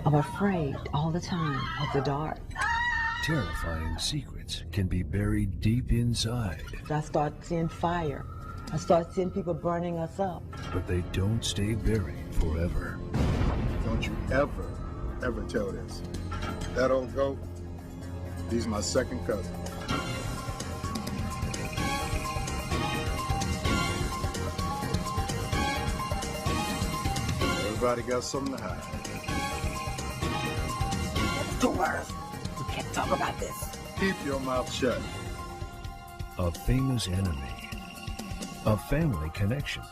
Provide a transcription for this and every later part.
I'm afraid all the time of the dark. Terrifying secrets can be buried deep inside. I start seeing fire. I start seeing people burning us up. But they don't stay buried forever. Don't you ever tell this. That old goat, he's my second cousin. Everybody got something to hide. Doors! We can't talk about this. Keep your mouth shut. A famous enemy, a family connection,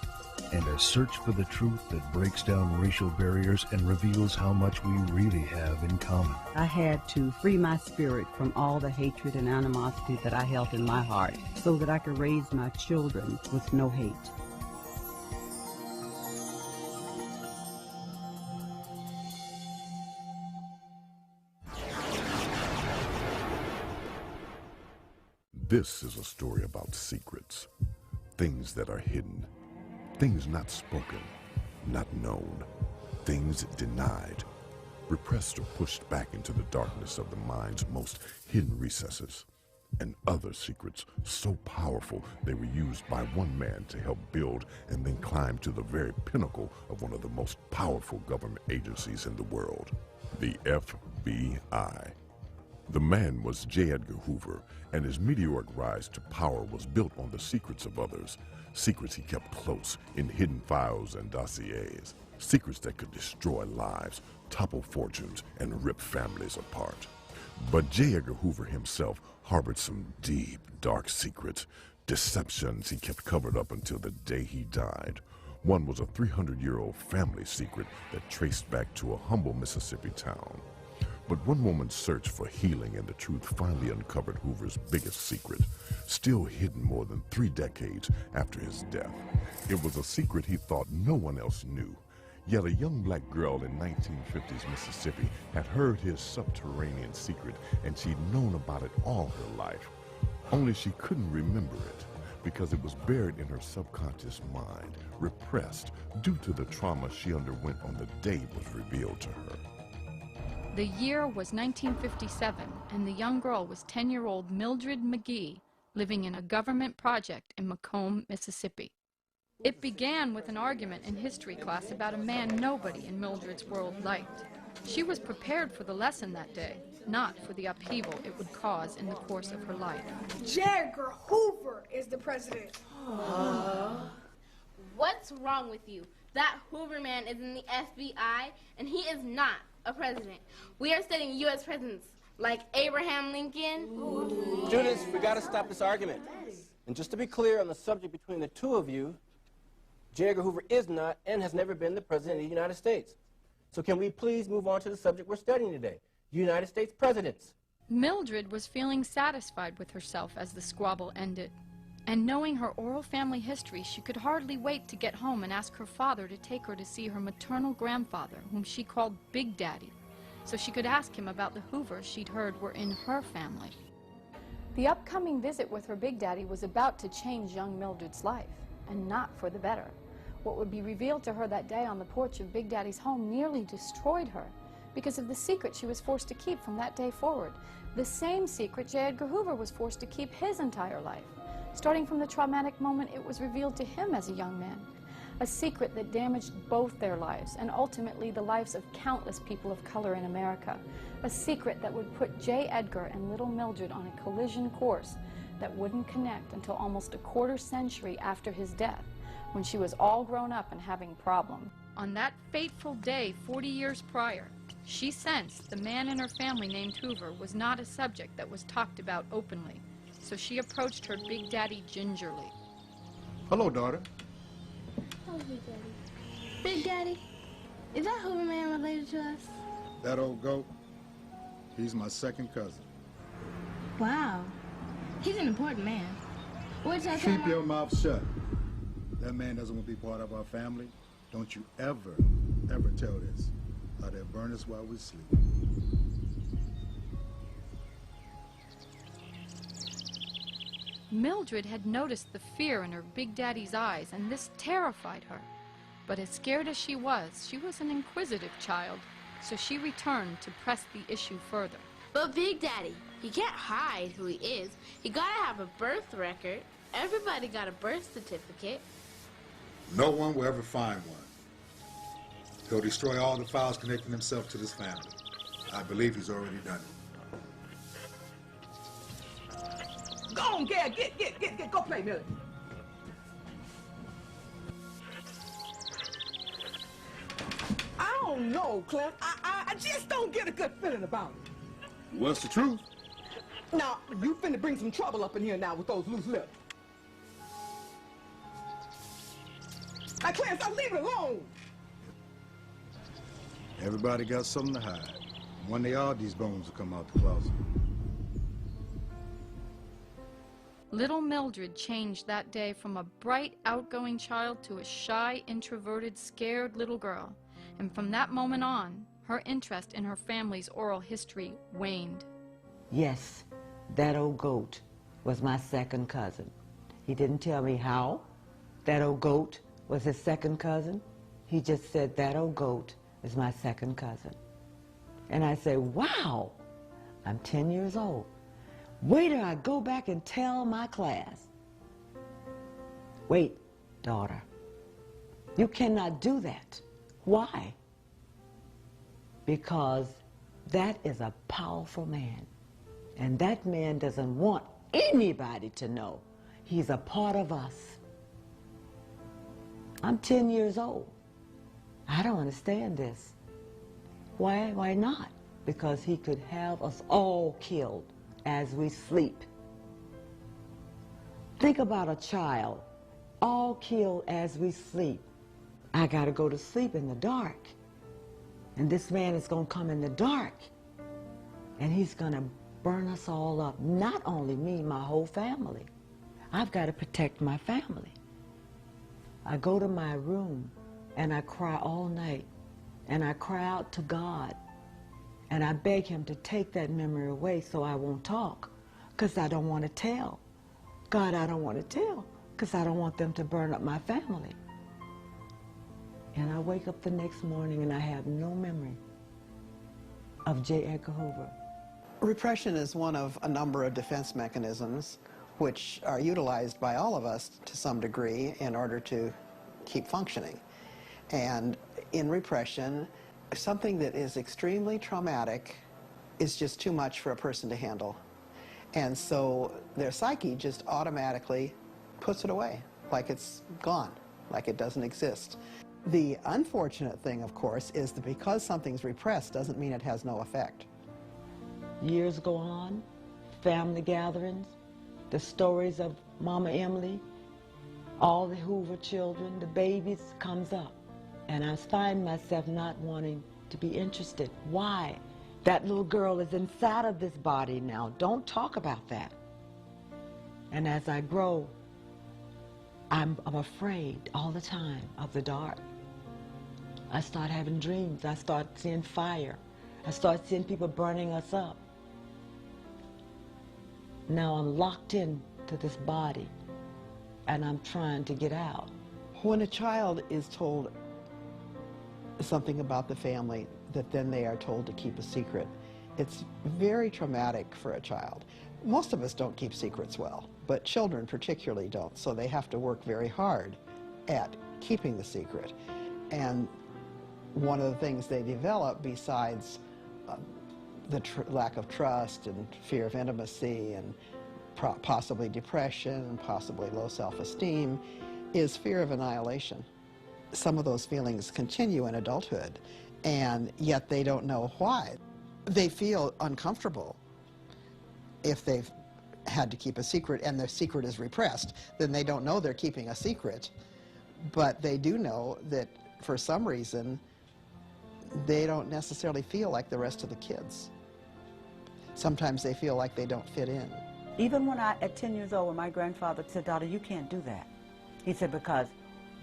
and a search for the truth that breaks down racial barriers and reveals how much we really have in common. I had to free my spirit from all the hatred and animosity that I held in my heart so that I could raise my children with no hate. This is a story about secrets, things that are hidden, things not spoken, not known, things denied, repressed or pushed back into the darkness of the mind's most hidden recesses, and other secrets so powerful they were used by one man to help build and then climb to the very pinnacle of one of the most powerful government agencies in the world, the FBI. The man was J. Edgar Hoover, and his meteoric rise to power was built on the secrets of others, secrets he kept close in hidden files and dossiers, secrets that could destroy lives, topple fortunes, and rip families apart. But J. Edgar Hoover himself harbored some deep, dark secrets, deceptions he kept covered up until the day he died. One was a 300-year-old family secret that traced back to a humble Mississippi town. But one woman's search for healing and the truth finally uncovered Hoover's biggest secret, still hidden more than 3 decades after his death. It was a secret he thought no one else knew. Yet a young black girl in 1950s Mississippi had heard his subterranean secret, and she'd known about it all her life. Only she couldn't remember it, because it was buried in her subconscious mind, repressed due to the trauma she underwent on the day it was revealed to her. The year was 1957, and the young girl was 10-year-old Mildred McGee, living in a government project in Macomb, Mississippi. It began with an argument in history class about a man nobody in Mildred's world liked. She was prepared for the lesson that day, not for the upheaval it would cause in the course of her life. Edgar Hoover is the president. What's wrong with you? That Hoover man is in the FBI, and he is not a president. We are studying U.S. presidents like Abraham Lincoln. Students, we got to stop this argument. And just to be clear on the subject between the two of you, J. Edgar Hoover is not and has never been the president of the United States. So can we please move on to the subject we're studying today, United States presidents. Mildred was feeling satisfied with herself as the squabble ended. And knowing her oral family history, she could hardly wait to get home and ask her father to take her to see her maternal grandfather, whom she called Big Daddy, so she could ask him about the Hoovers she'd heard were in her family. The upcoming visit with her Big Daddy was about to change young Mildred's life, and not for the better. What would be revealed to her that day on the porch of Big Daddy's home nearly destroyed her because of the secret she was forced to keep from that day forward. The same secret J. Edgar Hoover was forced to keep his entire life. Starting from the traumatic moment it was revealed to him as a young man. A secret that damaged both their lives and ultimately the lives of countless people of color in America. A secret that would put J. Edgar and little Mildred on a collision course that wouldn't connect until almost a quarter century after his death, when she was all grown up and having problems. On that fateful day 40 years prior, she sensed the man in her family named Hoover was not a subject that was talked about openly. So she approached her Big Daddy gingerly. Hello, daughter. Oh, Big Daddy. Big Daddy, is that Hoover man related to us? That old goat, he's my second cousin. Wow. He's an important man. What's that? Keep your mouth shut. That man doesn't want to be part of our family. Don't you ever tell this, or they'll burn us while we sleep. Mildred had noticed the fear in her Big Daddy's eyes, and this terrified her. But as scared as she was an inquisitive child, so she returned to press the issue further. But Big Daddy, he can't hide who he is. He gotta have a birth record. Everybody got a birth certificate. No one will ever find one. He'll destroy all the files connecting himself to this family. I believe he's already done it. Go on, Gail, get, go play, Millie. I don't know, Cliff. I just don't get a good feeling about it. What's the truth? Now, you finna bring some trouble up in here now with those loose lips. Now, Clarence, I'll leave it alone. Everybody got something to hide. One day all these bones will come out the closet. Little Mildred changed that day from a bright, outgoing child to a shy, introverted, scared little girl. And from that moment on, her interest in her family's oral history waned. Yes, that old goat was my second cousin. He didn't tell me how that old goat was his second cousin. He just said, that old goat is my second cousin. And I said, wow, I'm 10 years old. Wait till I go back and tell my class. Wait, daughter, you cannot do that. Why? Because that is a powerful man. And that man doesn't want anybody to know he's a part of us. I'm 10 years old. I don't understand this. Why not? Because he could have us all killed as we sleep. Think about a child, all killed as we sleep. I gotta go to sleep in the dark. And this man is gonna come in the dark. And he's gonna burn us all up. Not only me, my whole family. I've gotta protect my family. I go to my room and I cry all night. And I cry out to God. And I beg him to take that memory away so I won't talk. Because I don't want to tell. God, I don't want to tell. Because I don't want them to burn up my family. And I wake up the next morning and I have no memory of J. Edgar Hoover. Repression is one of a number of defense mechanisms which are utilized by all of us to some degree in order to keep functioning. And in repression, something that is extremely traumatic is just too much for a person to handle. And so their psyche just automatically puts it away, like it's gone, like it doesn't exist. The unfortunate thing, of course, is that because something's repressed doesn't mean it has no effect. Years go on, family gatherings, the stories of Mama Emily, all the Hoover children, the babies comes up. And I find myself not wanting to be interested. Why? That little girl is inside of this body now. Don't talk about that. And as I grow, I'm afraid all the time of the dark. I start having dreams. I start seeing fire. I start seeing people burning us up. Now I'm locked into this body, and I'm trying to get out. When a child is told something about the family that then they are told to keep a secret, it's very traumatic for a child. Most of us don't keep secrets well, but children particularly don't, so they have to work very hard at keeping the secret. And one of the things they develop, besides the lack of trust and fear of intimacy and possibly depression, possibly low self-esteem, is fear of annihilation. Some of those feelings continue in adulthood, and yet they don't know why. They feel uncomfortable if they've had to keep a secret and their secret is repressed. Then they don't know they're keeping a secret, but they do know that for some reason they don't necessarily feel like the rest of the kids. Sometimes they feel like they don't fit in. Even when at 10 years old, when my grandfather said, "Daughter, you can't do that." He said, because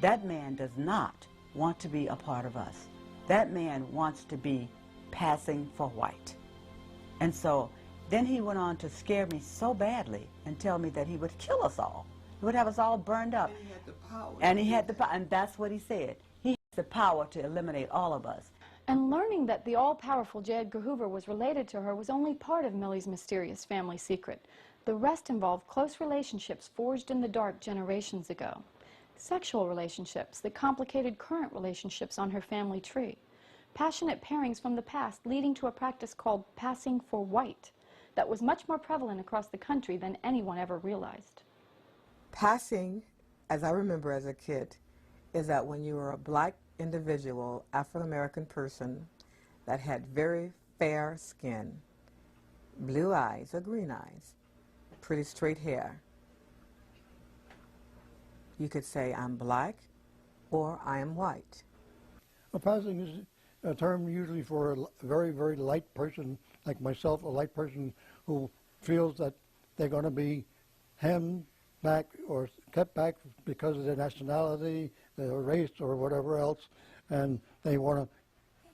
that man does not want to be a part of us. That man wants to be passing for white. And so then he went on to scare me so badly and tell me that he would kill us all. He would have us all burned up. And he had the power. And he had the power, and that's what he said. He has the power to eliminate all of us. And learning that the all-powerful J. Edgar Hoover was related to her was only part of Millie's mysterious family secret. The rest involved close relationships forged in the dark generations ago. Sexual relationships that complicated current relationships on her family tree. Passionate pairings from the past leading to a practice called passing for white that was much more prevalent across the country than anyone ever realized. Passing, as I remember as a kid, is that when you were a black individual, African-American person that had very fair skin, blue eyes or green eyes, pretty straight hair, you could say, I'm black or I am white. Well, passing is a term usually for a very, very light person like myself, a light person who feels that they're going to be hemmed back or kept back because of their nationality, their race, or whatever else, and they want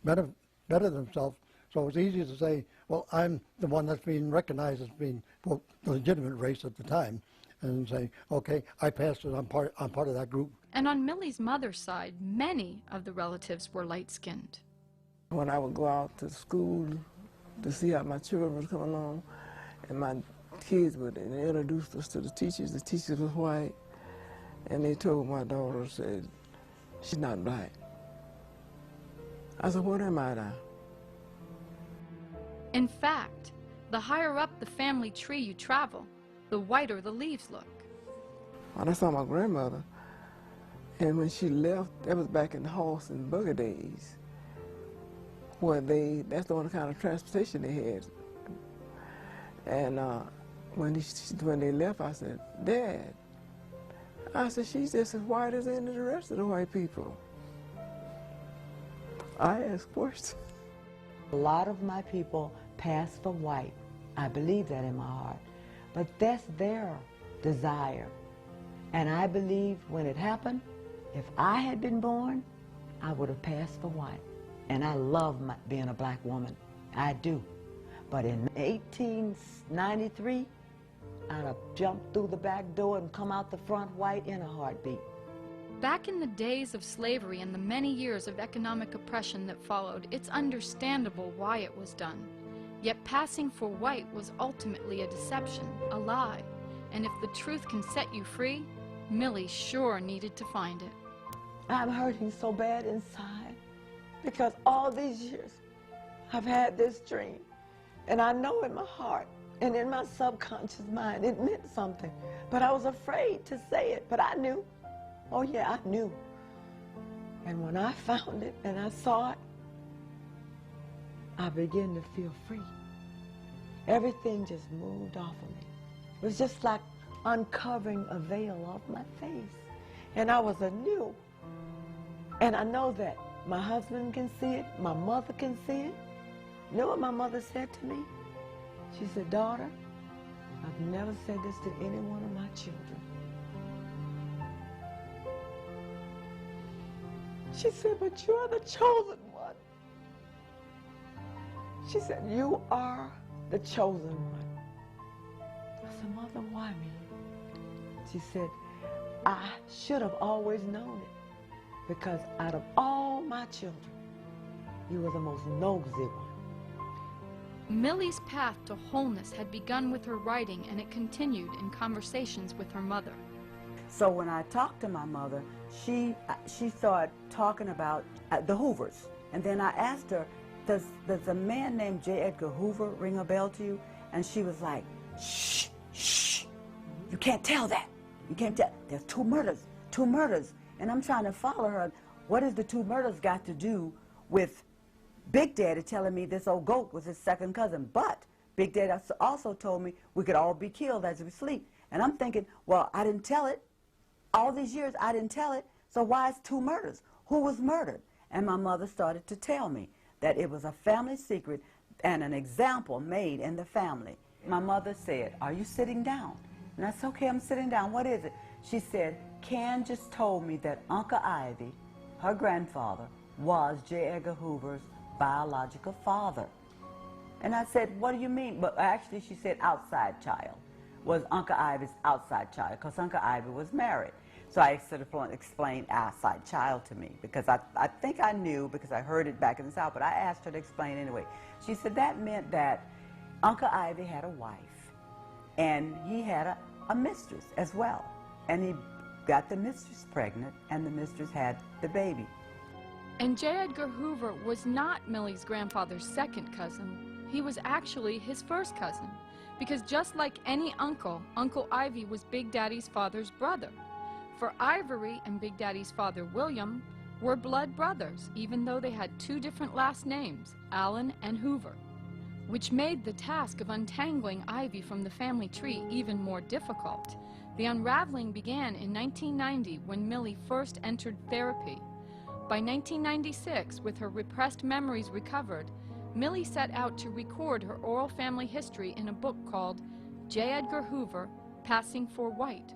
to better themselves. So it's easy to say, well, I'm the one that's being recognized as being, quote, the legitimate race at the time, and say, okay, I passed it, I'm part of that group. And on Millie's mother's side, many of the relatives were light-skinned. When I would go out to school to see how my children was coming along, and my kids would introduce us to the teachers was white, and they told my daughter, said, she's not black. I said, what am I now? In fact, the higher up the family tree you travel, the whiter the leaves look. When I saw my grandmother, and when she left, that was back in the horse and buggy days, where that's the only kind of transportation they had. And when they left, I said, Dad, I said, she's just as white as any of the rest of the white people. I asked questions. A lot of my people pass for white. I believe that in my heart. But that's their desire. And I believe when it happened, if I had been born, I would have passed for white. And I love being a black woman. I do. But in 1893, I'd have jumped through the back door and come out the front white in a heartbeat. Back in the days of slavery and the many years of economic oppression that followed, it's understandable why it was done. Yet passing for white was ultimately a deception, a lie. And if the truth can set you free, Millie sure needed to find it. I'm hurting so bad inside because all these years I've had this dream. And I know in my heart and in my subconscious mind it meant something. But I was afraid to say it, but I knew. Oh yeah, I knew. And when I found it and I saw it, I began to feel free. Everything just moved off of me. It was just like uncovering a veil off my face. And I was anew. And I know that my husband can see it, my mother can see it. You know what my mother said to me? She said, daughter, I've never said this to any one of my children. She said, but you're the chosen one. She said, you are the chosen one. I said, Mother, why me? She said, I should have always known it because out of all my children, you were the most nosy one. Millie's path to wholeness had begun with her writing, and it continued in conversations with her mother. So when I talked to my mother, she started talking about the Hoovers. And then I asked her, does a man named J. Edgar Hoover ring a bell to you? And she was like, shh, shh, you can't tell that. You can't tell. There's two murders. And I'm trying to follow her. What has the two murders got to do with Big Daddy telling me this old goat was his second cousin? But Big Daddy also told me we could all be killed as we sleep. And I'm thinking, well, I didn't tell it. All these years, I didn't tell it. So why is two murders? Who was murdered? And my mother started to tell me that it was a family secret and an example made in the family. My mother said, are you sitting down? And I said, okay, I'm sitting down. What is it? She said, Ken just told me that Uncle Ivy, her grandfather, was J. Edgar Hoover's biological father. And I said, what do you mean? But actually, she said outside child was Uncle Ivy's outside child because Uncle Ivy was married. So I sort of explained eyesight child to me, because I think I knew because I heard it back in the South, but I asked her to explain anyway. She said that meant that Uncle Ivy had a wife, and he had a mistress as well. And he got the mistress pregnant, and the mistress had the baby. And J. Edgar Hoover was not Millie's grandfather's second cousin. He was actually his first cousin, because just like any uncle, Uncle Ivy was Big Daddy's father's brother. For Ivory and Big Daddy's father, William, were blood brothers, even though they had two different last names, Allen and Hoover, which made the task of untangling Ivy from the family tree even more difficult. The unraveling began in 1990 when Millie first entered therapy. By 1996, with her repressed memories recovered, Millie set out to record her oral family history in a book called J. Edgar Hoover, Passing for White?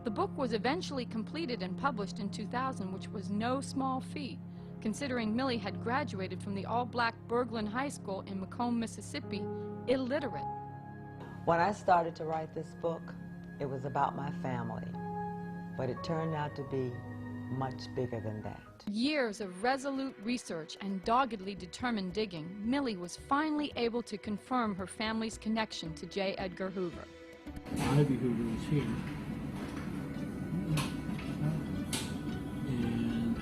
The book was eventually completed and published in 2000, which was no small feat, considering Millie had graduated from the all-black Berglund High School in Macomb, Mississippi, illiterate. When I started to write this book, it was about my family, but it turned out to be much bigger than that. Years of resolute research and doggedly determined digging, Millie was finally able to confirm her family's connection to J. Edgar Hoover. Ivy Hoover is here. And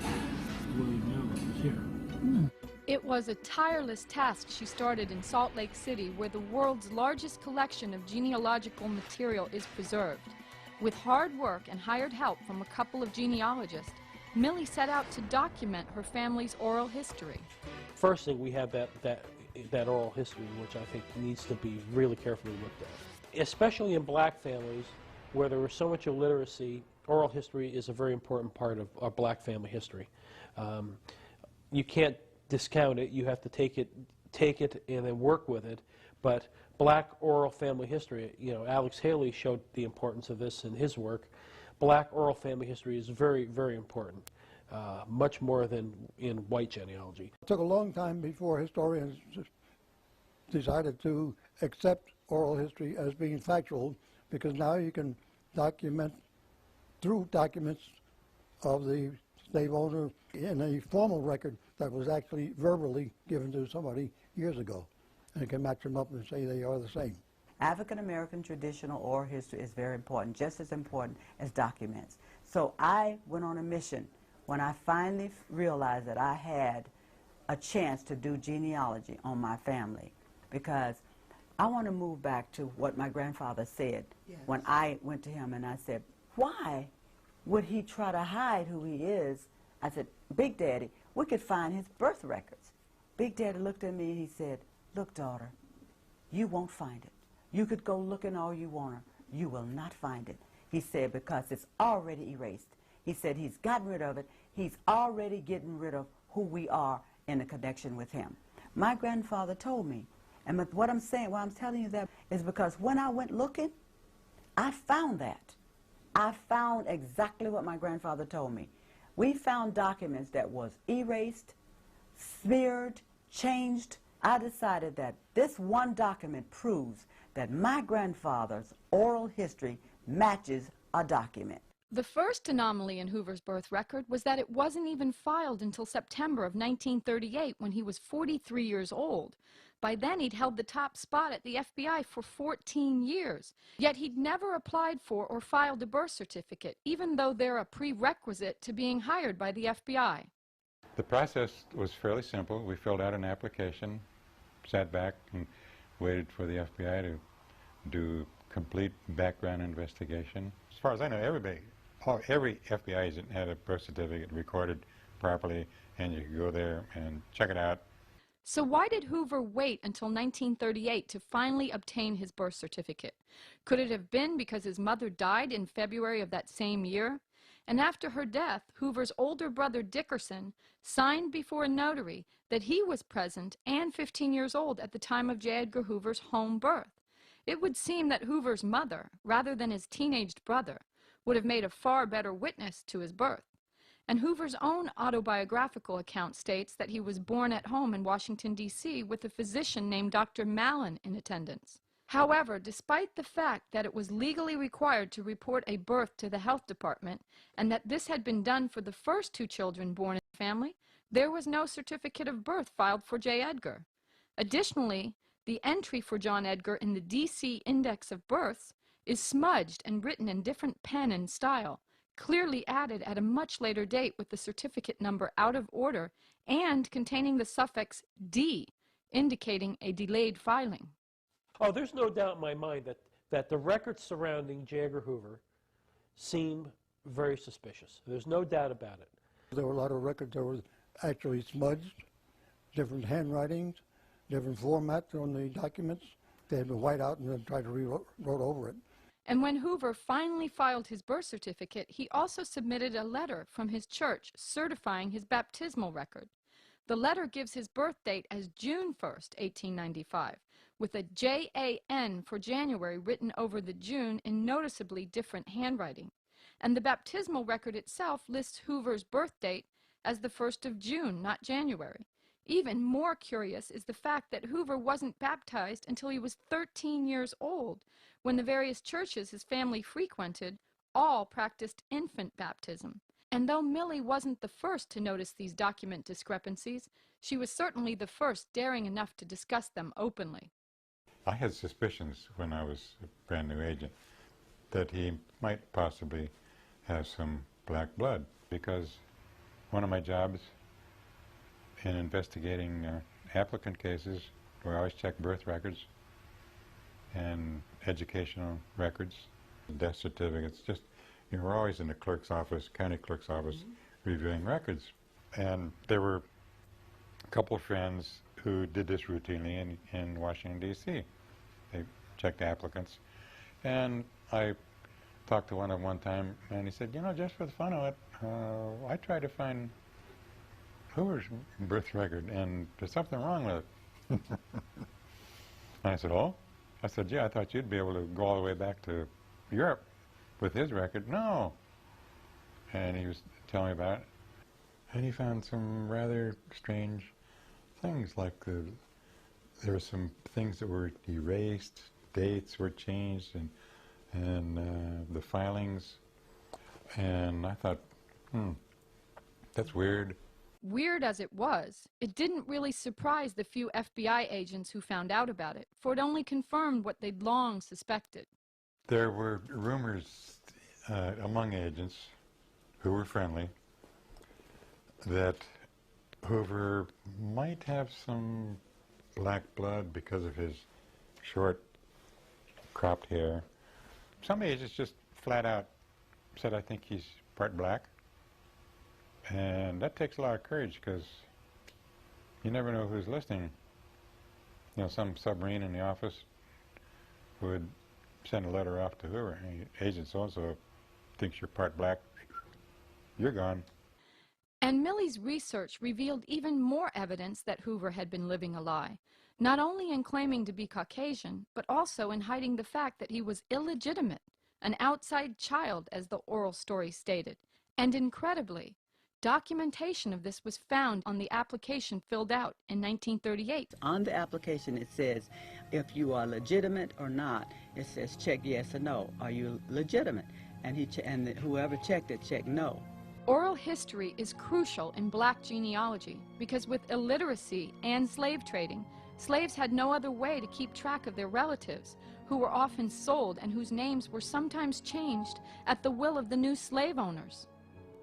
William Allen is here. It was a tireless task she started in Salt Lake City, where the world's largest collection of genealogical material is preserved. With hard work and hired help from a couple of genealogists, Millie set out to document her family's oral history. First thing, we have that oral history, which I think needs to be really carefully looked at. Especially in black families where there was so much illiteracy, oral history is a very important part of our black family history. You can't discount it. You have to take it and then work with it. But black oral family history, you know, Alex Haley showed the importance of this in his work. Black oral family history is very, very important, much more than in white genealogy. It took a long time before historians decided to accept oral history as being factual, because now you can document through documents of the slave owner in a formal record that was actually verbally given to somebody years ago, and you can match them up and say they are the same. African American traditional oral history is very important, just as important as documents. So I went on a mission when I finally realized that I had a chance to do genealogy on my family, because I want to move back to what my grandfather said. Yes. When I went to him and I said, why would he try to hide who he is? I said, Big Daddy, we could find his birth records. Big Daddy looked at me and he said, look, daughter, you won't find it. You could go looking all you want, you will not find it. He said, because it's already erased. He said he's gotten rid of it. He's already getting rid of who we are in a connection with him. My grandfather told me, and what I'm saying, why I'm telling you that, is because when I went looking, I found that. I found exactly what my grandfather told me. We found documents that was erased, smeared, changed. I decided that this one document proves that my grandfather's oral history matches a document. The first anomaly in Hoover's birth record was that it wasn't even filed until September of 1938, when he was 43 years old. By then, he'd held the top spot at the FBI for 14 years. Yet he'd never applied for or filed a birth certificate, even though they're a prerequisite to being hired by the FBI. The process was fairly simple. We filled out an application, sat back and waited for the FBI to do complete background investigation. As far as I know, every FBI agent had a birth certificate recorded properly, and you could go there and check it out. So why did Hoover wait until 1938 to finally obtain his birth certificate? Could it have been because his mother died in February of that same year? And after her death, Hoover's older brother Dickerson signed before a notary that he was present and 15 years old at the time of J. Edgar Hoover's home birth. It would seem that Hoover's mother, rather than his teenaged brother, would have made a far better witness to his birth. And Hoover's own autobiographical account states that he was born at home in Washington, D.C. with a physician named Dr. Mallon in attendance. However, despite the fact that it was legally required to report a birth to the health department, and that this had been done for the first 2 children born in the family, there was no certificate of birth filed for J. Edgar. Additionally, the entry for John Edgar in the D.C. Index of Births is smudged and written in different pen and style, clearly added at a much later date with the certificate number out of order and containing the suffix D, indicating a delayed filing. Oh, there's no doubt in my mind that the records surrounding J. Edgar Hoover seem very suspicious. There's no doubt about it. There were a lot of records that were actually smudged, different handwritings, different formats on the documents. They had been white out and then tried to rewrote over it. And when Hoover finally filed his birth certificate, he also submitted a letter from his church certifying his baptismal record. The letter gives his birth date as June 1st, 1895, with a J-A-N for January written over the June in noticeably different handwriting. And the baptismal record itself lists Hoover's birth date as the 1st of June, not January. Even more curious is the fact that Hoover wasn't baptized until he was 13 years old, when the various churches his family frequented all practiced infant baptism. And though Millie wasn't the first to notice these document discrepancies, she was certainly the first daring enough to discuss them openly. I had suspicions when I was a brand new agent that he might possibly have some black blood, because one of my jobs in investigating applicant cases, we always check birth records and educational records, death certificates. Just, you know, we're always in the clerk's office, county clerk's office, reviewing records. And there were a couple of friends who did this routinely in Washington, D.C. They checked applicants. And I talked to one of them one time, and he said, you know, just for the fun of it, I tried to find Hoover's birth record, and there's something wrong with it. And I said, oh? I said, yeah, I thought you'd be able to go all the way back to Europe with his record. No. And he was telling me about it. And he found some rather strange things, like there were some things that were erased, dates were changed, and the filings. And I thought, that's weird. Weird as it was, it didn't really surprise the few FBI agents who found out about it, for it only confirmed what they'd long suspected. There were rumors among agents who were friendly that Hoover might have some black blood because of his short, cropped hair. Some agents just flat out said, I think he's part black. And that takes a lot of courage, because you never know who's listening. You know, some submarine in the office would send a letter off to Hoover. Agent so-and-so thinks you're part black, you're gone. And Millie's research revealed even more evidence that Hoover had been living a lie, not only in claiming to be Caucasian, but also in hiding the fact that he was illegitimate, an outside child, as the oral story stated. And incredibly, documentation of this was found on the application filled out in 1938. On the application it says if you are legitimate or not. It says check yes or no. Are you legitimate? And whoever checked it checked no. Oral history is crucial in black genealogy because with illiteracy and slave trading, slaves had no other way to keep track of their relatives, who were often sold and whose names were sometimes changed at the will of the new slave owners.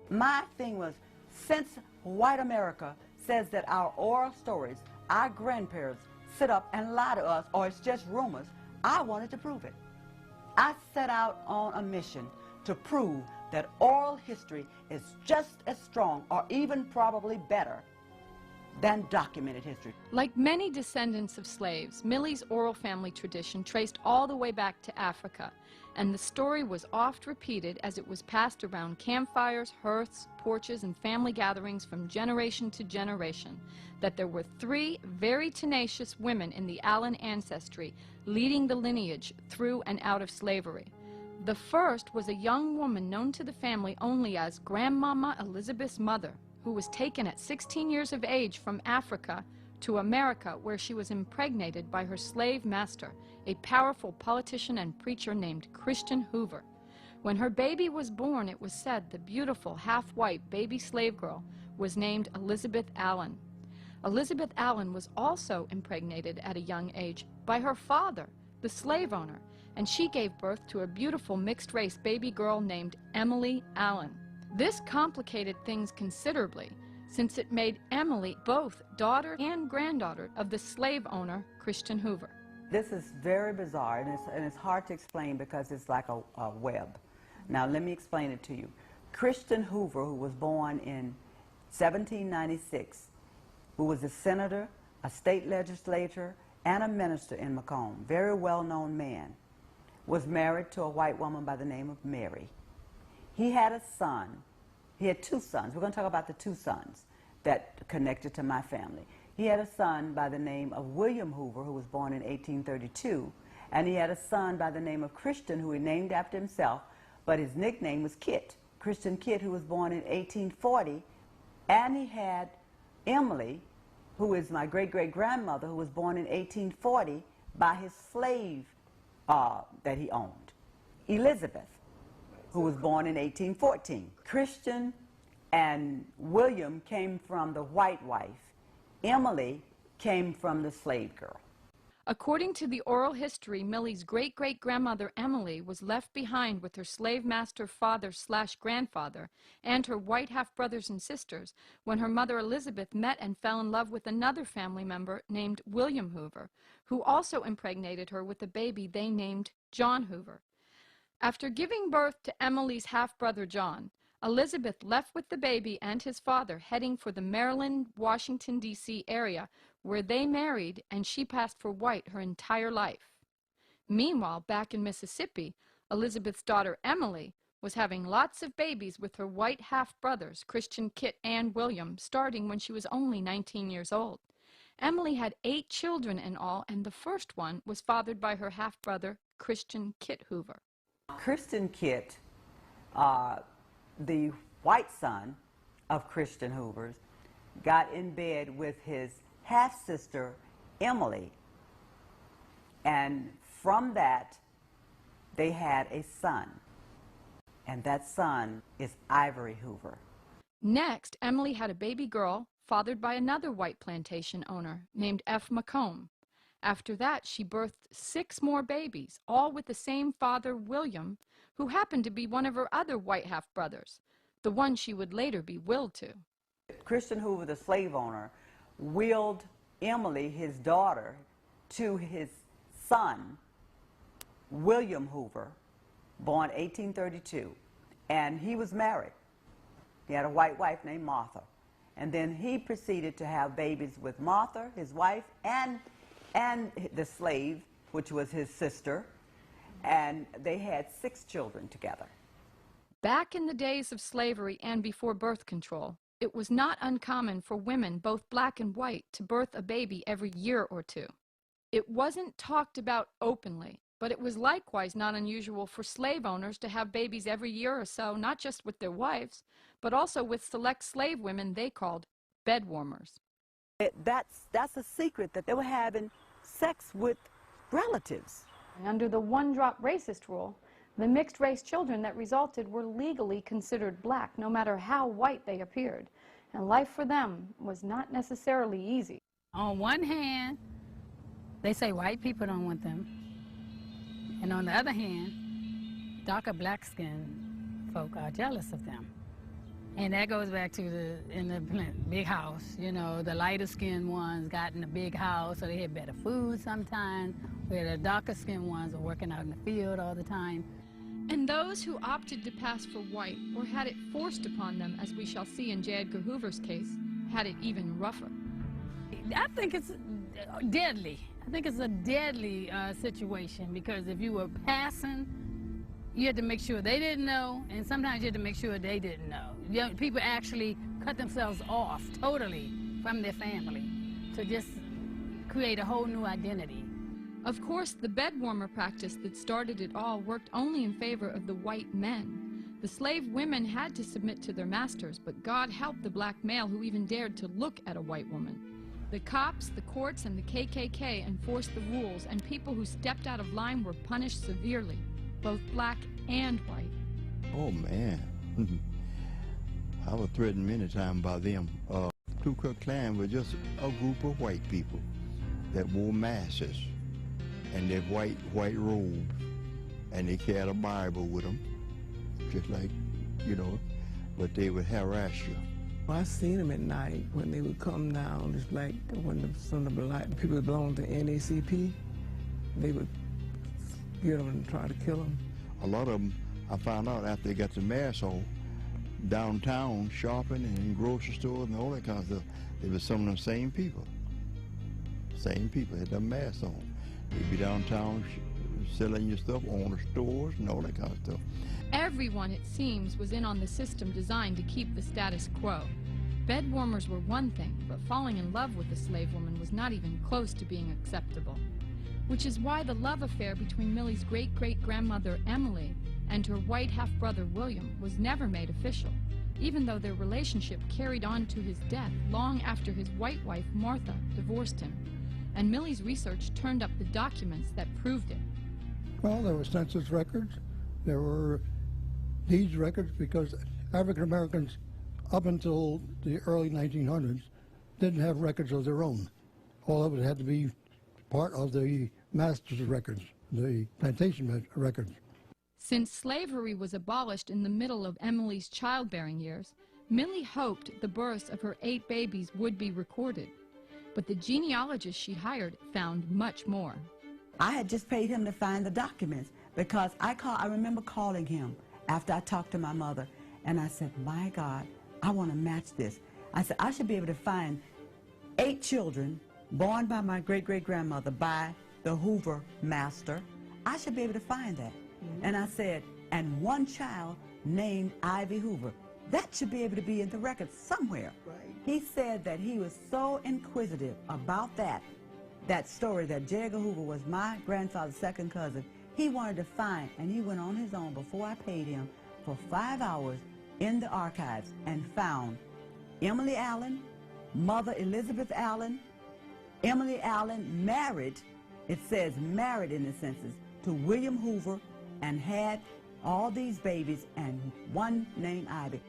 My thing was, since white America says that our oral stories, our grandparents sit up and lie to us, or it's just rumors, I wanted to prove it. I set out on a mission to prove that oral history is just as strong, or even probably better, than documented history. Like many descendants of slaves, Millie's oral family tradition traced all the way back to Africa, and the story was oft repeated as it was passed around campfires, hearths, porches, and family gatherings from generation to generation, that there were 3 very tenacious women in the Allen ancestry leading the lineage through and out of slavery. The first was a young woman known to the family only as Grandmama Elizabeth's mother, who was taken at 16 years of age from Africa to America, where she was impregnated by her slave master, a powerful politician and preacher named Christian Hoover. When her baby was born, it was said the beautiful half-white baby slave girl was named Elizabeth Allen. Elizabeth Allen was also impregnated at a young age by her father, the slave owner, and she gave birth to a beautiful mixed-race baby girl named Emily Allen. This complicated things considerably, since it made Emily both daughter and granddaughter of the slave owner, Christian Hoover. This is very bizarre, and it's hard to explain because it's like a web. Now, let me explain it to you. Christian Hoover, who was born in 1796, who was a senator, a state legislator, and a minister in Macomb, very well-known man, was married to a white woman by the name of Mary. He had a son. He had two sons. We're going to talk about the two sons that connected to my family. He had a son by the name of William Hoover, who was born in 1832, and he had a son by the name of Christian, who he named after himself, but his nickname was Kit, Christian Kit, who was born in 1840, and he had Emily, who is my great-great-grandmother, who was born in 1840 by his slave that he owned, Elizabeth, who was born in 1814. Christian and William came from the white wife. Emily came from the slave girl. According to the oral history, Millie's great-great-grandmother Emily was left behind with her slave master father/grandfather and her white half-brothers and sisters when her mother Elizabeth met and fell in love with another family member named William Hoover, who also impregnated her with a baby they named John Hoover. After giving birth to Emily's half-brother John, Elizabeth left with the baby and his father, heading for the Maryland, Washington, D.C. area, where they married and she passed for white her entire life. Meanwhile, back in Mississippi, Elizabeth's daughter Emily was having lots of babies with her white half-brothers, Christian Kit and William, starting when she was only 19 years old. Emily had 8 children in all, and the first one was fathered by her half-brother, Christian Kit Hoover. Christian Kit, the white son of Christian Hoover's, got in bed with his half-sister, Emily, and from that, they had a son, and that son is Ivory Hoover. Next, Emily had a baby girl fathered by another white plantation owner named F. Macomb. After that, she birthed 6 more babies, all with the same father, William, who happened to be one of her other white half-brothers, the one she would later be willed to. Christian Hoover, the slave owner, willed Emily, his daughter, to his son, William Hoover, born 1832, and he was married. He had a white wife named Martha, and then he proceeded to have babies with Martha, his wife, and the slave, which was his sister, and they had 6 children together. Back in the days of slavery and before birth control, it was not uncommon for women, both black and white, to birth a baby every year or 2. It wasn't talked about openly, but it was likewise not unusual for slave owners to have babies every year or so, not just with their wives, but also with select slave women they called bedwarmers. That's a secret, that they were having sex with relatives. Under the one-drop racist rule, the mixed-race children that resulted were legally considered black, no matter how white they appeared. And life for them was not necessarily easy. On one hand, they say white people don't want them. And on the other hand, darker black-skinned folk are jealous of them. And that goes back to the big house. You know, the lighter-skinned ones got in the big house, so they had better food sometimes, where the darker-skinned ones are working out in the field all the time. And those who opted to pass for white, or had it forced upon them, as we shall see in J. Edgar Hoover's case, had it even rougher. I think it's deadly. I think it's a deadly situation, because if you were passing, you had to make sure they didn't know, and sometimes you had to make sure they didn't know. People actually cut themselves off totally from their family to just create a whole new identity. Of course, the bedwarmer practice that started it all worked only in favor of the white men. The slave women had to submit to their masters, but God helped the black male who even dared to look at a white woman. The cops, the courts, and the KKK enforced the rules, and people who stepped out of line were punished severely, both black and white. Oh, man. I was threatened many times by them. Ku Klux Klan was just a group of white people that wore masks and their white robes, and they carried a Bible with them, just like, you know, but they would harass you. I seen them at night when they would come down. It's like when some of the black people that belonged to NACP, they would get them and try to kill them. A lot of them, I found out after they got the masks on, downtown shopping and in grocery stores and all that kind of stuff, they were some of the same people. Same people had their masks on. They'd be downtown selling your stuff, on the stores and all that kind of stuff. Everyone, it seems, was in on the system designed to keep the status quo. Bed warmers were one thing, but falling in love with a slave woman was not even close to being acceptable. Which is why the love affair between Millie's great-great-grandmother Emily and her white half-brother William was never made official, even though their relationship carried on to his death long after his white wife, Martha, divorced him. And Millie's research turned up the documents that proved it. Well, there were census records, there were deeds records, because African Americans up until the early 1900s didn't have records of their own. All of it had to be part of the master's records, the plantation records. Since slavery was abolished in the middle of Emily's childbearing years, Millie hoped the births of her 8 babies would be recorded. But the genealogist she hired found much more. I had just paid him to find the documents because I remember calling him after I talked to my mother, and I said, my God, I want to match this. I said, I should be able to find 8 children born by my great-great-grandmother by the Hoover master. I should be able to find that. And I said, and 1 child named Ivy Hoover. That should be able to be in the records somewhere. Right. He said that he was so inquisitive about that story, that J. Edgar Hoover was my grandfather's second cousin. He wanted to find, and he went on his own before I paid him for 5 hours in the archives and found Emily Allen, Mother Elizabeth Allen. Emily Allen married, it says married in the census, to William Hoover and had all these babies and 1 named Ivy.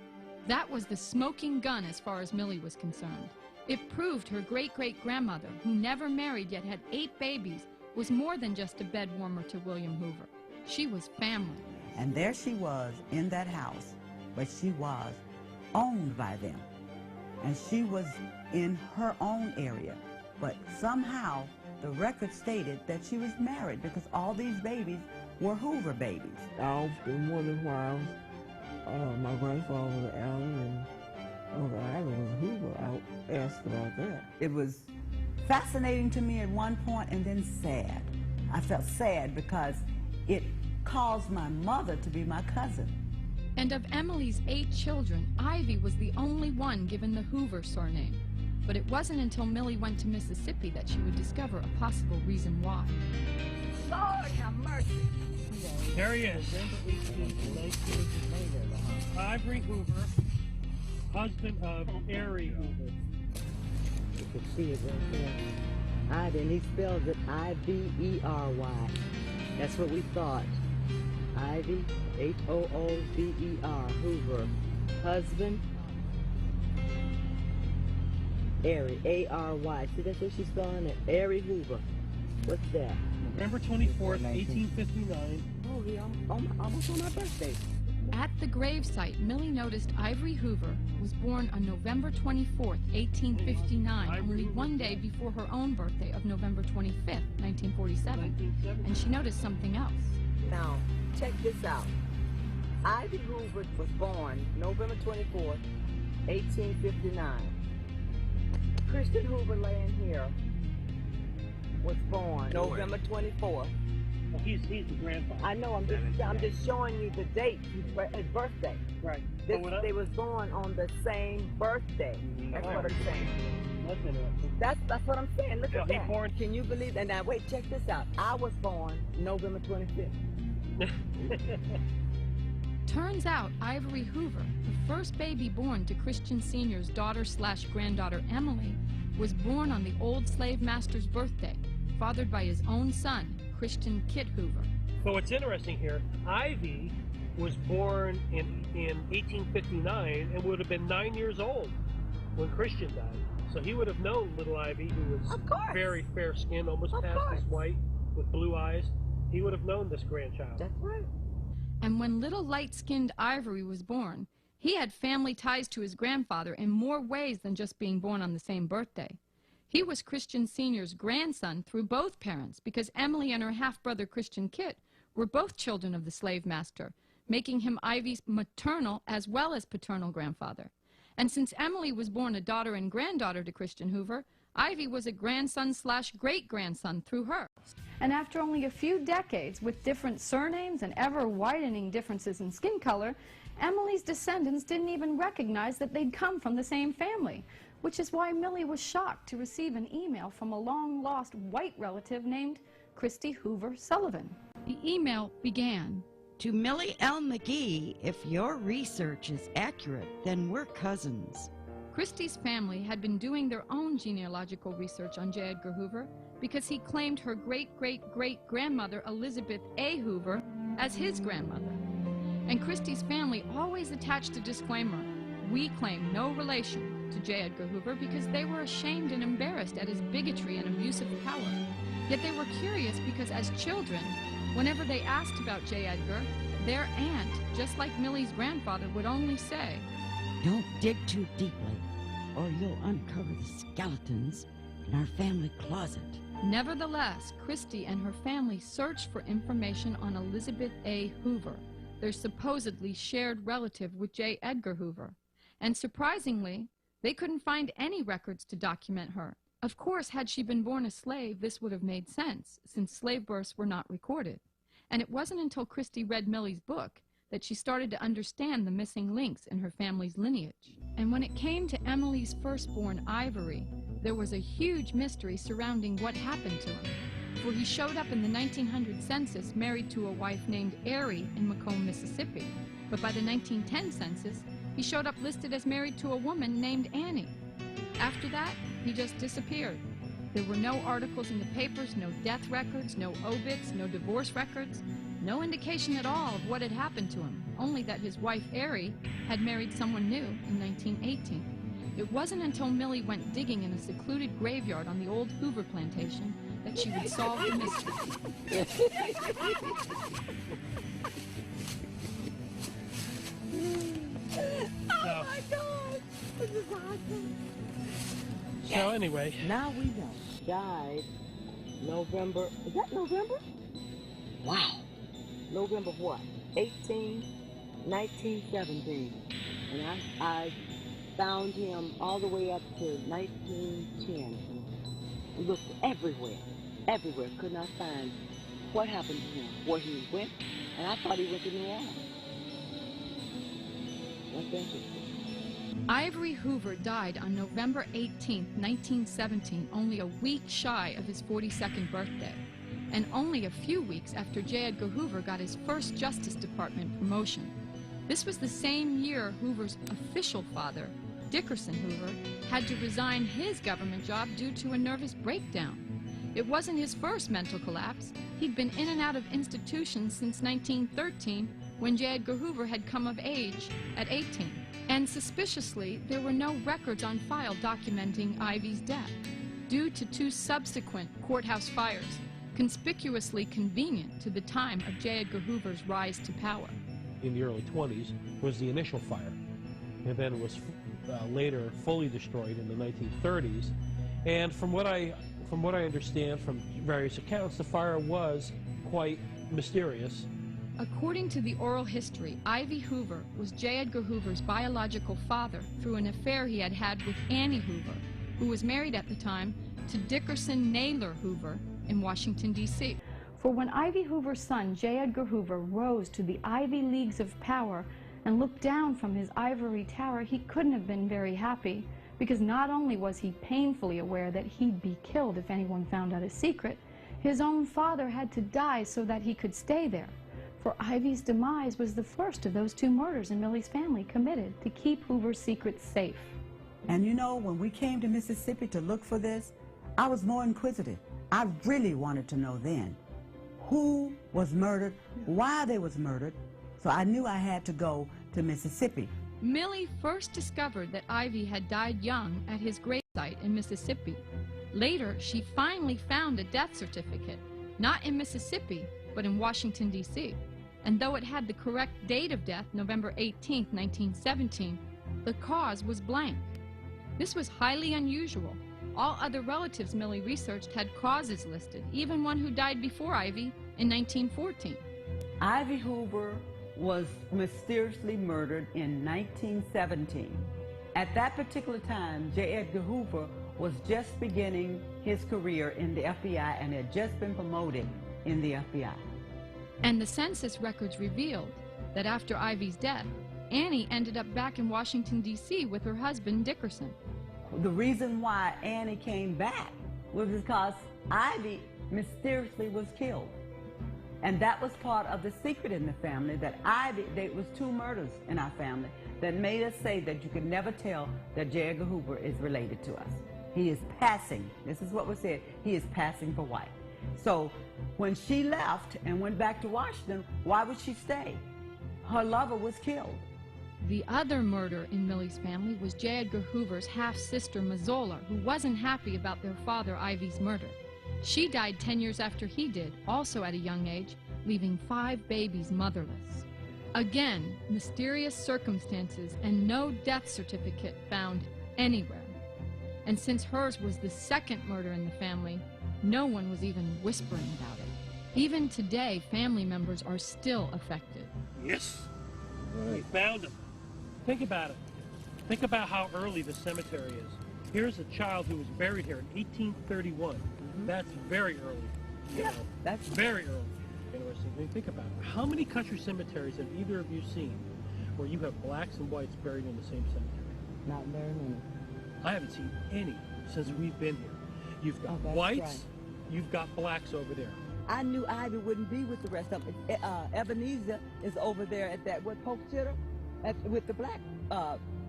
That was the smoking gun as far as Millie was concerned. It proved her great-great-grandmother, who never married yet had 8 babies, was more than just a bed warmer to William Hoover. She was family. And there she was in that house, but she was owned by them. And she was in her own area. But somehow the record stated that she was married because all these babies were Hoover babies. I've been wondering why my grandfather was Allen and Uncle Ivy was Hoover. I asked about that. It was fascinating to me at one point and then sad. I felt sad because it caused my mother to be my cousin. And of Emily's 8 children, Ivy was the only one given the Hoover surname. But it wasn't until Millie went to Mississippi that she would discover a possible reason why. Lord have mercy. There he is. Ivory Hoover, husband of Ari Hoover. You can see it right there. Ivy, and he spells it I-V-E-R-Y. That's what we thought. Ivy, H-O-O-V-E-R, Hoover. Husband, Ari, A-R-Y. See, that's what she's spelling it. Ari Hoover. What's that? November 24th, 1859. Oh, he almost on my birthday. At the gravesite, Millie noticed Ivory Hoover was born on November 24th, 1859, only 1 day before her own birthday of November 25th, 1947. And she noticed something else. Now, check this out. Ivy Hoover was born November 24th, 1859. Christian Hoover laying here was born November 24th. Well, he's the grandfather. I know, I'm just showing you the date, his birthday. Right. They was born on the same birthday. That's what I'm saying. That's interesting. That's what I'm saying. Look at that. Can you believe that? Now, wait, check this out. I was born November 25th. Turns out Ivory Hoover, the first baby born to Christian Sr.'s daughter/granddaughter Emily, was born on the old slave master's birthday, fathered by his own son, Christian Kit Hoover. But what's interesting here, Ivy was born in 1859 and would have been 9 years old when Christian died. So he would have known little Ivy, who was very fair-skinned, almost past his white, with blue eyes. He would have known this grandchild. That's right. And when little light-skinned Ivory was born, he had family ties to his grandfather in more ways than just being born on the same birthday. He was Christian Sr.'s grandson through both parents because Emily and her half-brother Christian Kit were both children of the slave master, making him Ivy's maternal as well as paternal grandfather. And since Emily was born a daughter and granddaughter to Christian Hoover, Ivy was a grandson/great-grandson through her. And after only a few decades with different surnames and ever-widening differences in skin color, Emily's descendants didn't even recognize that they'd come from the same family, which is why Millie was shocked to receive an email from a long-lost white relative named Christy Hoover Sullivan. The email began, "To Millie L. McGee, if your research is accurate, then we're cousins." Christy's family had been doing their own genealogical research on J. Edgar Hoover because he claimed her great-great-great-grandmother Elizabeth A. Hoover as his grandmother. And Christy's family always attached a disclaimer, "We claim no relation to J. Edgar Hoover," because they were ashamed and embarrassed at his bigotry and abuse of power. Yet they were curious because as children, whenever they asked about J. Edgar, their aunt, just like Millie's grandfather, would only say, "Don't dig too deeply, or you'll uncover the skeletons in our family closet." Nevertheless, Christy and her family searched for information on Elizabeth A. Hoover, their supposedly shared relative with J. Edgar Hoover. And surprisingly, they couldn't find any records to document her. Of course, had she been born a slave, this would have made sense, since slave births were not recorded. And it wasn't until Christy read Millie's book that she started to understand the missing links in her family's lineage. And when it came to Emily's firstborn, Ivory, there was a huge mystery surrounding what happened to him. For he showed up in the 1900 census married to a wife named Airy in Macomb, Mississippi. But by the 1910 census, he showed up listed as married to a woman named Annie. After that, he just disappeared. There were no articles in the papers, no death records, no obits, no divorce records, no indication at all of what had happened to him, only that his wife, Airy, had married someone new in 1918. It wasn't until Millie went digging in a secluded graveyard on the old Hoover plantation that she would solve the mystery. Oh my God! This is awesome. So anyway, now we know. Died November. Is that November? Wow. November what? 1917. And I found him all the way up to 1910. We looked everywhere. Everywhere. Could not find what happened to him, where he went. And I thought he went to New Orleans. That's interesting. Ivory Hoover died on November 18, 1917, only a week shy of his 42nd birthday, and only a few weeks after J. Edgar Hoover got his first Justice Department promotion. This was the same year Hoover's official father, Dickerson Hoover, had to resign his government job due to a nervous breakdown. It wasn't his first mental collapse. He'd been in and out of institutions since 1913, when J. Edgar Hoover had come of age at 18. And suspiciously, there were no records on file documenting Ivy's death, due to two subsequent courthouse fires, conspicuously convenient to the time of J. Edgar Hoover's rise to power. in the early 20s was the initial fire, and then it was later fully destroyed in the 1930s. And from what I understand from various accounts, the fire was quite mysterious. According to the oral history, Ivy Hoover was J. Edgar Hoover's biological father through an affair he had had with Annie Hoover, who was married at the time to Dickerson Naylor Hoover in Washington, D.C. For when Ivy Hoover's son, J. Edgar Hoover, rose to the Ivy Leagues of power and looked down from his ivory tower, he couldn't have been very happy, because not only was he painfully aware that he'd be killed if anyone found out his secret, his own father had to die so that he could stay there. For Ivy's demise was the first of those two murders in Millie's family committed to keep Hoover's secret safe. And you know, when we came to Mississippi to look for this, I was more inquisitive. I really wanted to know then who was murdered, why they was murdered, so I knew I had to go to Mississippi. Millie first discovered that Ivy had died young at his gravesite in Mississippi. Later, she finally found a death certificate, not in Mississippi, but in Washington, D.C. And though it had the correct date of death, November 18, 1917, the cause was blank. This was highly unusual. All other relatives Millie researched had causes listed, even one who died before Ivy in 1914. Ivy Hoover was mysteriously murdered in 1917. At that particular time, J. Edgar Hoover was just beginning his career in the FBI and had just been promoted in the FBI. And the census records revealed that after Ivy's death, Annie ended up back in Washington, D.C. with her husband, Dickerson. The reason why Annie came back was because Ivy mysteriously was killed. And that was part of the secret in the family, that Ivy, there was 2 murders in our family that made us say that you could never tell that J. Edgar Hoover is related to us. He is passing, this is what was said, he is passing for white. So when she left and went back to Washington, why would she stay? Her lover was killed. The other murder in Millie's family was J. Edgar Hoover's half-sister, Mazzola, who wasn't happy about their father, Ivy's murder. She died 10 years after he did, also at a young age, leaving 5 babies motherless. Again, mysterious circumstances and no death certificate found anywhere. And since hers was the second murder in the family, no one was even whispering about it. Even today, family members are still affected. Yes, we found him. Think about it. Think about how early the cemetery is. Here's a child who was buried here in 1831. That's very early. Yeah, that's very early. Interesting. I mean, think about it. How many country cemeteries have either of you seen where you have blacks and whites buried in the same cemetery? Not very many. I haven't seen any since we've been here. You've got whites, you've got blacks over there. I knew Ivy wouldn't be with the rest of them. Ebenezer is over there at that, what, Polk Chitter? With the black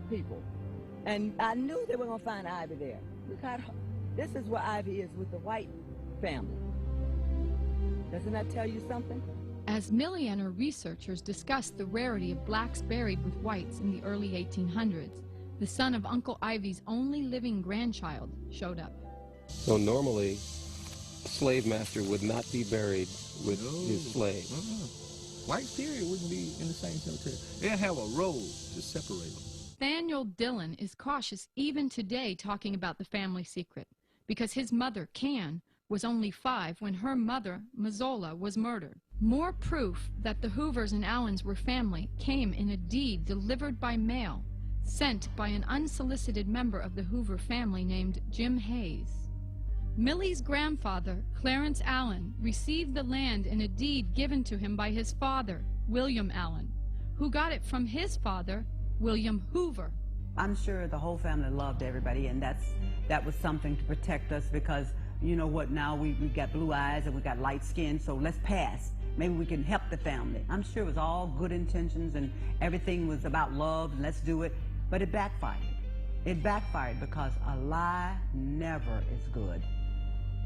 people. And I knew they were going to find Ivy there. Because this is where Ivy is with the white family. Doesn't that tell you something? As Millie and her researchers discussed the rarity of blacks buried with whites in the early 1800s, the son of Uncle Ivy's only living grandchild showed up. So normally, a slave master would not be buried with his slave. Whites, period, wouldn't be in the same cemetery. They'll have a road to separate them. Nathaniel Dillon is cautious even today talking about the family secret, because his mother, Can, was only 5 when her mother, Mazzola, was murdered. More proof that the Hoovers and Allens were family came in a deed delivered by mail, sent by an unsolicited member of the Hoover family named Jim Hayes. Millie's grandfather, Clarence Allen, received the land in a deed given to him by his father, William Allen, who got it from his father, William Hoover. I'm sure the whole family loved everybody, and that was something to protect us, because you know what, now we got blue eyes and we got light skin, so let's pass. Maybe we can help the family. I'm sure it was all good intentions and everything was about love and let's do it, but it backfired. It backfired because a lie never is good.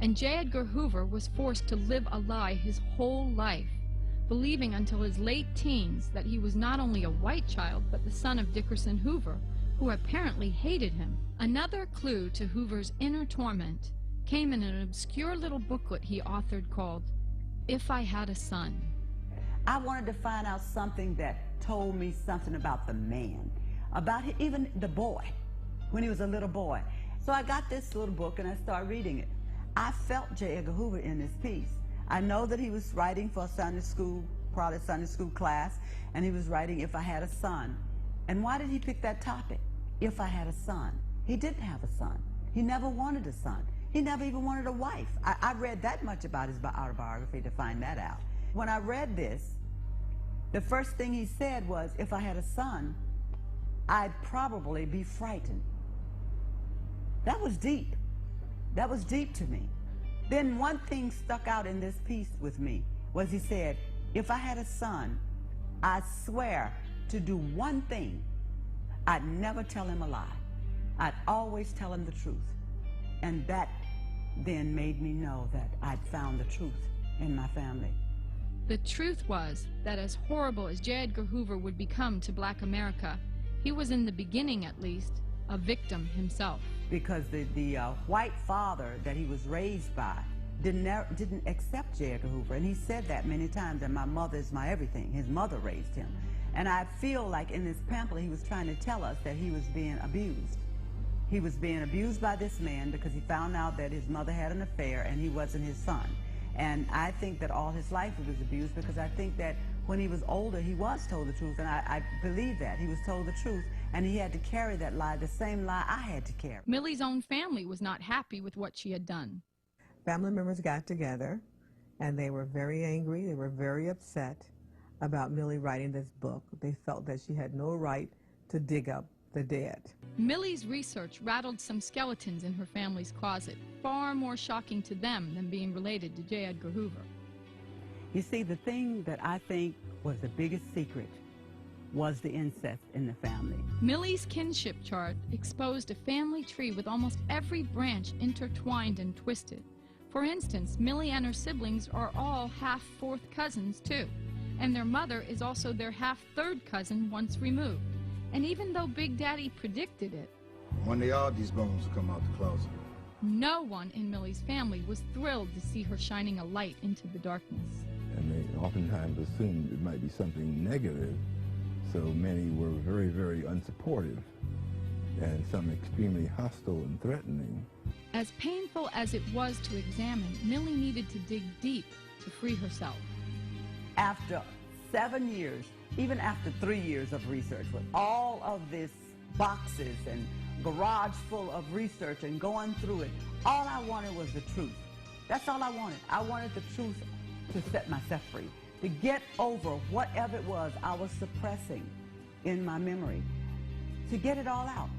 And J. Edgar Hoover was forced to live a lie his whole life, believing until his late teens that he was not only a white child, but the son of Dickerson Hoover, who apparently hated him. Another clue to Hoover's inner torment came in an obscure little booklet he authored called If I Had a Son. I wanted to find out something that told me something about the man, about even the boy, when he was a little boy. So I got this little book and I started reading it. I felt J. Edgar Hoover in this piece. I know that he was writing for a Sunday school, probably Sunday school class, and he was writing If I Had a Son. And why did he pick that topic? If I had a son. He didn't have a son. He never wanted a son. He never even wanted a wife. I read that much about his autobiography to find that out. When I read this, the first thing he said was, if I had a son, I'd probably be frightened. That was deep. That was deep to me. Then one thing stuck out in this piece with me was he said, if I had a son, I swear to do one thing. I'd never tell him a lie. I'd always tell him the truth. And that then made me know that I'd found the truth in my family. The truth was that as horrible as J. Edgar Hoover would become to Black America, he was, in the beginning at least, a victim himself. Because the white father that he was raised by didn't accept J. Edgar Hoover, and he said that many times, that my mother is my everything. His mother raised him. And I feel like in this pamphlet he was trying to tell us that he was being abused. He was being abused by this man because he found out that his mother had an affair and he wasn't his son. And I think that all his life he was abused, because I think that when he was older he was told the truth, and I believe that. He was told the truth, and he had to carry that lie, the same lie I had to carry. Millie's own family was not happy with what she had done. Family members got together, and they were very angry. They were very upset about Millie writing this book. They felt that she had no right to dig up the dead. Millie's research rattled some skeletons in her family's closet, far more shocking to them than being related to J. Edgar Hoover. You see, the thing that I think was the biggest secret was the incest in the family. Millie's kinship chart exposed a family tree with almost every branch intertwined and twisted. For instance, Millie and her siblings are all half-fourth cousins, too, and their mother is also their half-third cousin once removed. And even though Big Daddy predicted it, one day all these bones will come out the closet. no one in Millie's family was thrilled to see her shining a light into the darkness. And they oftentimes assumed it might be something negative, so many were very, very unsupportive, and some extremely hostile and threatening. As painful as it was to examine, Millie needed to dig deep to free herself. After 7 years, even after 3 years of research, with all of these boxes and garage full of research and going through it, all I wanted was the truth. That's all I wanted. I wanted the truth to set myself free, to get over whatever it was I was suppressing in my memory, to get it all out.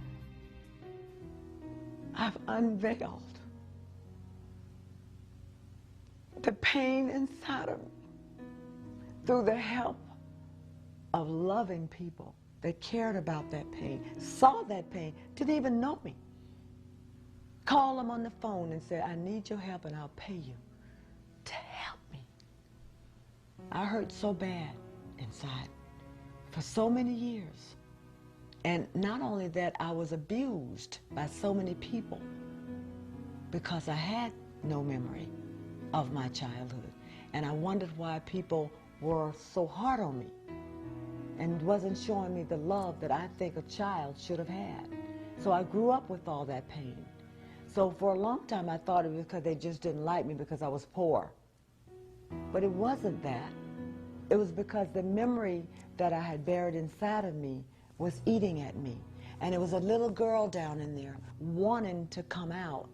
I've unveiled the pain inside of me through the help of loving people that cared about that pain, saw that pain, didn't even know me. Call them on the phone and say, I need your help and I'll pay you to help me. I hurt so bad inside for so many years. And not only that, I was abused by so many people because I had no memory of my childhood. And I wondered why people were so hard on me and wasn't showing me the love that I think a child should have had. So I grew up with all that pain. So for a long time I thought it was because they just didn't like me because I was poor. But it wasn't that. It was because the memory that I had buried inside of me was eating at me. And it was a little girl down in there wanting to come out.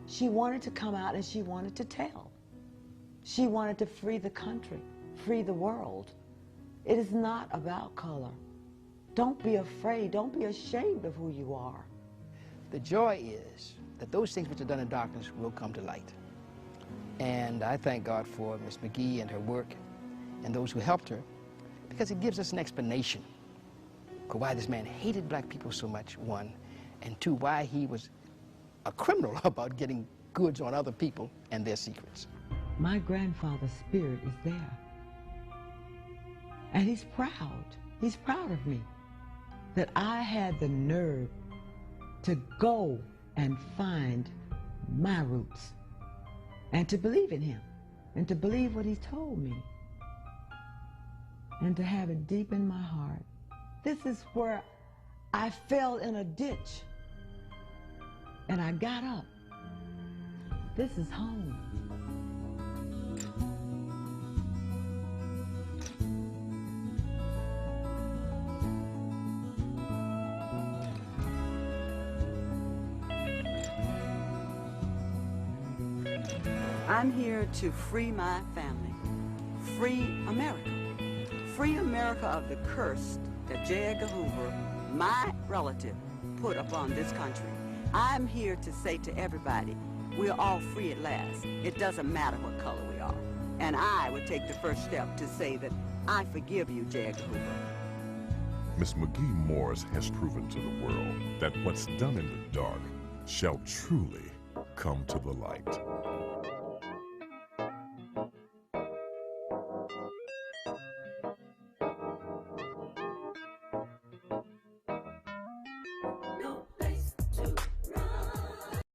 She wanted to come out and she wanted to tell. She wanted to free the country, free the world. It is not about color. Don't be afraid. Don't be ashamed of who you are. The joy is that those things which are done in darkness will come to light. And I thank God for Miss McGee and her work and those who helped her, because it gives us an explanation for why this man hated black people so much, one, and two, why he was a criminal about getting goods on other people and their secrets. My grandfather's spirit is there. And he's proud. He's proud of me that I had the nerve to go and find my roots and to believe in him and to believe what he told me and to have it deep in my heart. This is where I fell in a ditch and I got up. This is home. I'm here to free my family, free America of the curse that J. Edgar Hoover, my relative, put upon this country. I'm here to say to everybody, we're all free at last. It doesn't matter what color we are. And I would take the first step to say that I forgive you, J. Edgar Hoover. Miss McGee Morris has proven to the world that what's done in the dark shall truly come to the light.